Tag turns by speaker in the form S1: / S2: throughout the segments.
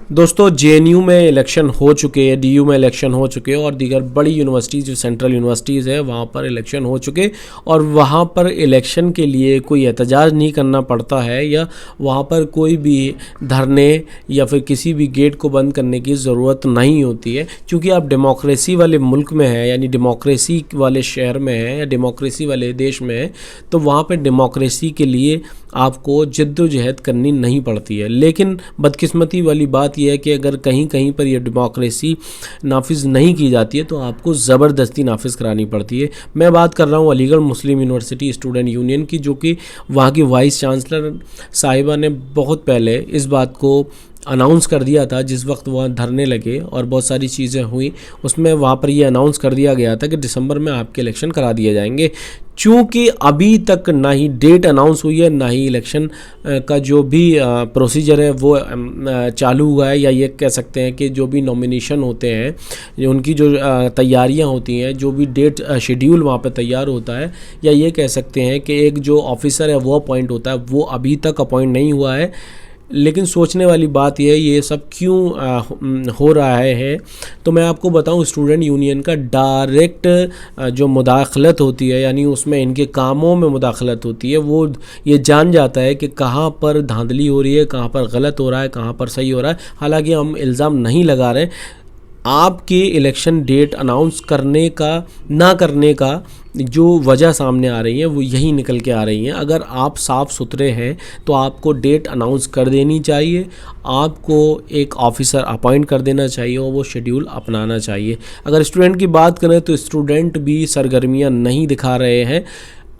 S1: दोस्तों जेएनयू में इलेक्शन हो चुके हैं, डीयू में इलेक्शन हो चुके हैं और दीगर बड़ी यूनिवर्सिटीज़ जो सेंट्रल यूनिवर्सिटीज़ है वहाँ पर इलेक्शन हो चुके और वहाँ पर इलेक्शन के लिए कोई एहतजाज नहीं करना पड़ता है या वहाँ पर कोई भी धरने या फिर किसी भी गेट को बंद करने की ज़रूरत नहीं होती है, क्योंकि आप डेमोक्रेसी वाले मुल्क में हैं यानी डेमोक्रेसी वाले शहर में हैं या डेमोक्रेसी वाले देश में है, तो वहाँ पर डेमोक्रेसी के लिए आपको जद्दोजहद करनी नहीं पड़ती है। लेकिन बदकिस्मती वाली बात यह है कि अगर कहीं कहीं पर यह डेमोक्रेसी नाफिज नहीं की जाती है तो आपको ज़बरदस्ती नाफिज करानी पड़ती है। मैं बात कर रहा हूँ अलीगढ़ मुस्लिम यूनिवर्सिटी स्टूडेंट यूनियन की, जो कि वहाँ की वाइस चांसलर साहिबा ने बहुत पहले इस बात को अनाउंस कर दिया था। जिस वक्त वहाँ धरने लगे और बहुत सारी चीज़ें हुई, उसमें वहाँ पर ये अनाउंस कर दिया गया था कि दिसंबर में आपके इलेक्शन करा दिए जाएंगे। चूँकि अभी तक ना ही डेट अनाउंस हुई है, ना ही इलेक्शन का जो भी प्रोसीजर है वो चालू हुआ है, या ये कह सकते हैं कि जो भी नॉमिनेशन होते हैं, जो उनकी जो तैयारियां होती हैं, जो भी डेट शेड्यूल वहाँ पे तैयार होता है, या ये कह सकते हैं कि एक जो ऑफिसर है वो अपॉइंट होता है, वो अभी तक अपॉइंट नहीं हुआ है। लेकिन सोचने वाली बात यह है ये सब क्यों हो रहा है, तो मैं आपको बताऊं स्टूडेंट यूनियन का डायरेक्ट जो मुदाखलत होती है, यानी उसमें इनके कामों में मुदाखलत होती है, वो ये जान जाता है कि कहाँ पर धांधली हो रही है, कहाँ पर गलत हो रहा है, कहाँ पर सही हो रहा है। हालांकि हम इल्ज़ाम नहीं लगा रहे, आपके इलेक्शन डेट अनाउंस करने का ना करने का जो वजह सामने आ रही है वो यही निकल के आ रही हैं। अगर आप साफ़ सुथरे हैं तो आपको डेट अनाउंस कर देनी चाहिए, आपको एक ऑफिसर अपॉइंट कर देना चाहिए और वो शेड्यूल अपनाना चाहिए। अगर स्टूडेंट की बात करें तो स्टूडेंट भी सरगर्मियां नहीं दिखा रहे हैं।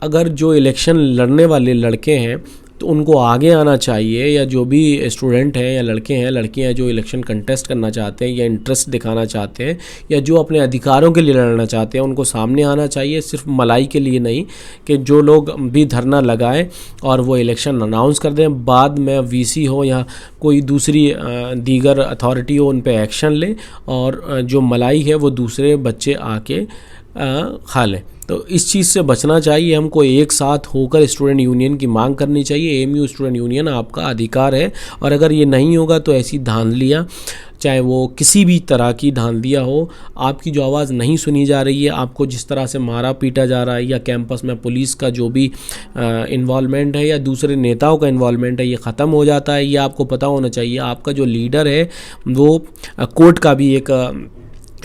S1: अगर जो इलेक्शन लड़ने वाले लड़के हैं तो उनको आगे आना चाहिए, या जो भी स्टूडेंट हैं या लड़के हैं लड़कियां जो इलेक्शन कंटेस्ट करना चाहते हैं या इंटरेस्ट दिखाना चाहते हैं या जो अपने अधिकारों के लिए लड़ना चाहते हैं, उनको सामने आना चाहिए। सिर्फ मलाई के लिए नहीं कि जो लोग भी धरना लगाएं और वो इलेक्शन अनाउंस कर दें, बाद में वीसी हो या कोई दूसरी दीगर अथॉरिटी हो उन पर एक्शन ले और जो मलाई है वो दूसरे बच्चे आके खा लें। तो इस चीज़ से बचना चाहिए। हमको एक साथ होकर स्टूडेंट यूनियन की मांग करनी चाहिए। एएमयू स्टूडेंट यूनियन आपका अधिकार है, और अगर ये नहीं होगा तो ऐसी धांधलियाँ, चाहे वो किसी भी तरह की धांधलियाँ हो, आपकी जो आवाज़ नहीं सुनी जा रही है, आपको जिस तरह से मारा पीटा जा रहा है, या कैंपस में पुलिस का जो भी इन्वॉल्वमेंट है या दूसरे नेताओं का इन्वॉल्वमेंट है, ये ख़त्म हो जाता है। ये आपको पता होना चाहिए। आपका जो लीडर है वो कोर्ट का भी एक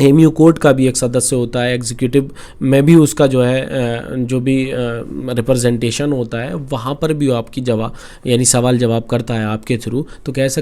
S1: एएमयू कोर्ट का भी एक सदस्य होता है, एग्जीक्यूटिव में भी उसका जो है जो भी रिप्रेजेंटेशन होता है, वहाँ पर भी आपकी जवाब यानी सवाल जवाब करता है आपके थ्रू। तो कह सकते